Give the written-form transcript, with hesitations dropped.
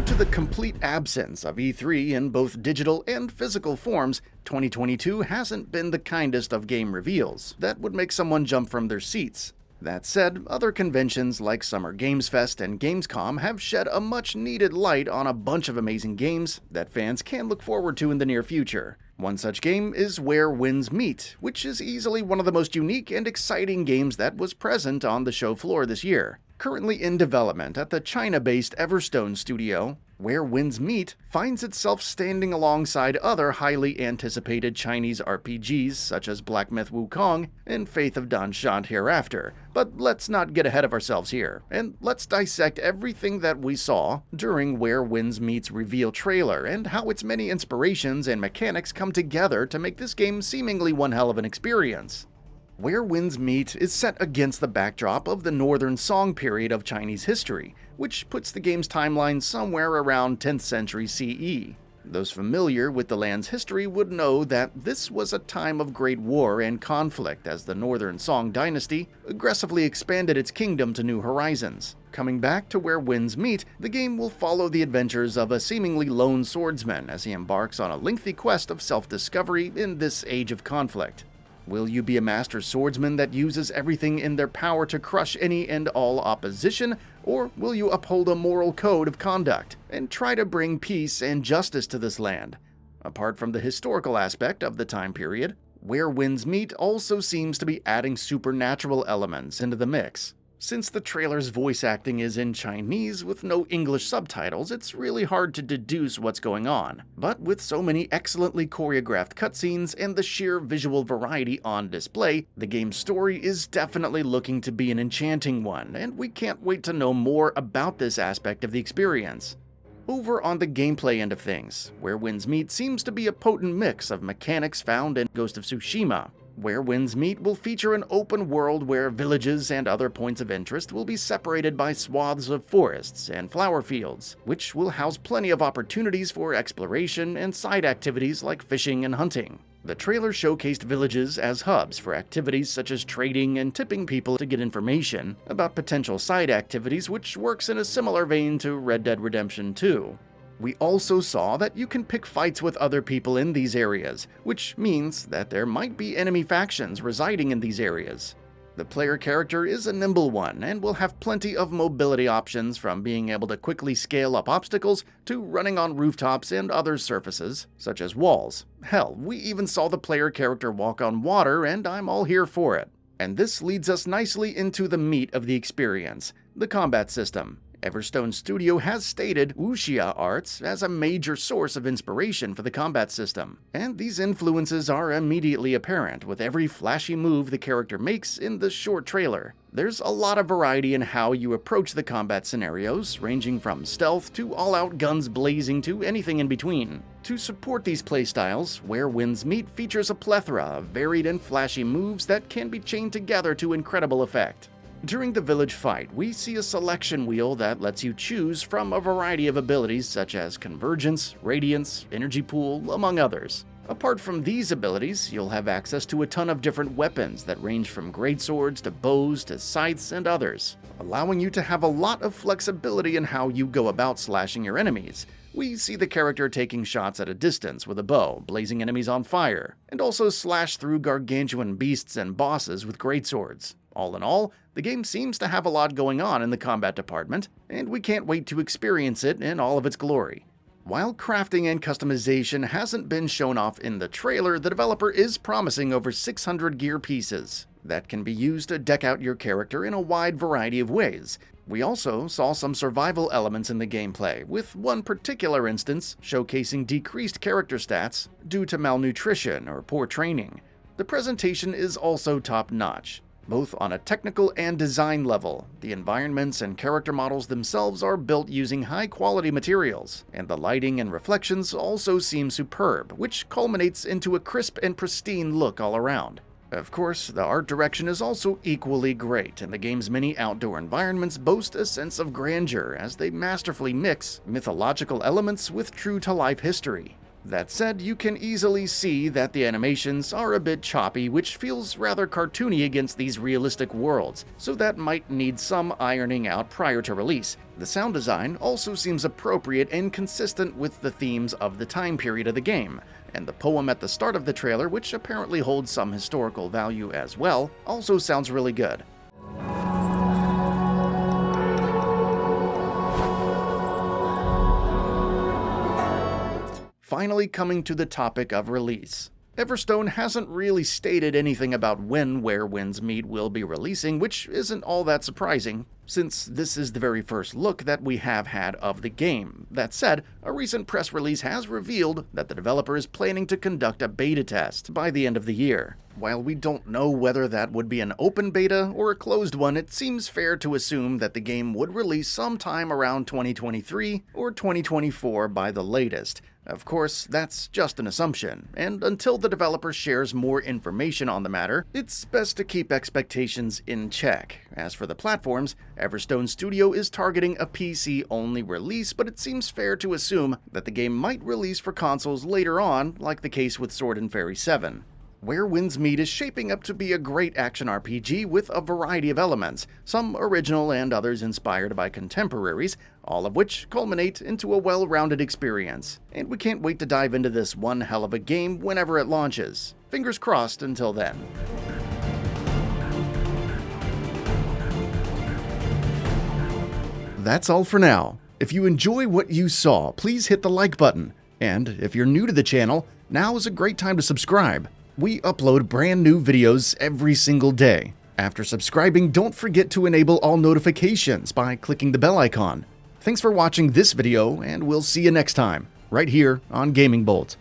to the complete absence of E3 in both digital and physical forms, 2022 hasn't been the kindest of game reveals that would make someone jump from their seats. That said, other conventions like Summer Games Fest and Gamescom have shed a much-needed light on a bunch of amazing games that fans can look forward to in the near future. One such game is Where Winds Meet, which is easily one of the most unique and exciting games that was present on the show floor this year. Currently in development at the China-based Everstone Studio, Where Winds Meet finds itself standing alongside other highly anticipated Chinese RPGs such as Black Myth Wukong and Faith of Danschant Hereafter. But let's not get ahead of ourselves here, and let's dissect everything that we saw during Where Winds Meet's reveal trailer and how its many inspirations and mechanics come together to make this game seemingly one hell of an experience. Where Winds Meet is set against the backdrop of the Northern Song period of Chinese history, which puts the game's timeline somewhere around 10th century CE. Those familiar with the land's history would know that this was a time of great war and conflict as the Northern Song dynasty aggressively expanded its kingdom to new horizons. Coming back to Where Winds Meet, the game will follow the adventures of a seemingly lone swordsman as he embarks on a lengthy quest of self-discovery in this age of conflict. Will you be a master swordsman that uses everything in their power to crush any and all opposition, or will you uphold a moral code of conduct and try to bring peace and justice to this land? Apart from the historical aspect of the time period, Where Winds Meet also seems to be adding supernatural elements into the mix. Since the trailer's voice acting is in Chinese with no English subtitles, it's really hard to deduce what's going on. But with so many excellently choreographed cutscenes and the sheer visual variety on display, the game's story is definitely looking to be an enchanting one, and we can't wait to know more about this aspect of the experience. Over on the gameplay end of things, Where Winds Meet seems to be a potent mix of mechanics found in Ghost of Tsushima. Where Winds Meet will feature an open world where villages and other points of interest will be separated by swaths of forests and flower fields, which will house plenty of opportunities for exploration and side activities like fishing and hunting. The trailer showcased villages as hubs for activities such as trading and tipping people to get information about potential side activities, which works in a similar vein to Red Dead Redemption 2. We also saw that you can pick fights with other people in these areas, which means that there might be enemy factions residing in these areas. The player character is a nimble one and will have plenty of mobility options, from being able to quickly scale up obstacles to running on rooftops and other surfaces, such as walls. Hell, we even saw the player character walk on water, and I'm all here for it. And this leads us nicely into the meat of the experience, the combat system. Everstone Studio has stated wuxia arts as a major source of inspiration for the combat system, and these influences are immediately apparent with every flashy move the character makes in this short trailer. There's a lot of variety in how you approach the combat scenarios, ranging from stealth to all-out guns blazing to anything in between. To support these playstyles, Where Winds Meet features a plethora of varied and flashy moves that can be chained together to incredible effect. During the village fight, we see a selection wheel that lets you choose from a variety of abilities such as Convergence, Radiance, Energy Pool, among others. Apart from these abilities, you'll have access to a ton of different weapons that range from greatswords to bows to scythes and others, allowing you to have a lot of flexibility in how you go about slashing your enemies. We see the character taking shots at a distance with a bow, blazing enemies on fire, and also slash through gargantuan beasts and bosses with greatswords. All in all, the game seems to have a lot going on in the combat department, and we can't wait to experience it in all of its glory. While crafting and customization hasn't been shown off in the trailer, the developer is promising over 600 gear pieces that can be used to deck out your character in a wide variety of ways. We also saw some survival elements in the gameplay, with one particular instance showcasing decreased character stats due to malnutrition or poor training. The presentation is also top-notch, both on a technical and design level. The environments and character models themselves are built using high-quality materials, and the lighting and reflections also seem superb, which culminates into a crisp and pristine look all around. Of course, the art direction is also equally great, and the game's many outdoor environments boast a sense of grandeur as they masterfully mix mythological elements with true-to-life history. That said, you can easily see that the animations are a bit choppy, which feels rather cartoony against these realistic worlds, so that might need some ironing out prior to release. The sound design also seems appropriate and consistent with the themes of the time period of the game, and the poem at the start of the trailer, which apparently holds some historical value as well, also sounds really good. Finally, coming to the topic of release. Everstone hasn't really stated anything about when Where Winds Meet will be releasing, which isn't all that surprising, since this is the very first look that we have had of the game. That said, a recent press release has revealed that the developer is planning to conduct a beta test by the end of the year. While we don't know whether that would be an open beta or a closed one, it seems fair to assume that the game would release sometime around 2023 or 2024 by the latest. Of course, that's just an assumption, and until the developer shares more information on the matter, it's best to keep expectations in check. As for the platforms, Everstone Studio is targeting a PC-only release, but it seems fair to assume that the game might release for consoles later on, like the case with Sword and Fairy 7. Where Winds Meet is shaping up to be a great action RPG with a variety of elements, some original and others inspired by contemporaries, all of which culminate into a well-rounded experience. And we can't wait to dive into this one hell of a game whenever it launches. Fingers crossed until then. That's all for now. If you enjoy what you saw, please hit the like button. And if you're new to the channel, now is a great time to subscribe. We upload brand new videos every single day. After subscribing, don't forget to enable all notifications by clicking the bell icon. Thanks for watching this video, and we'll see you next time, right here on Gaming Bolt.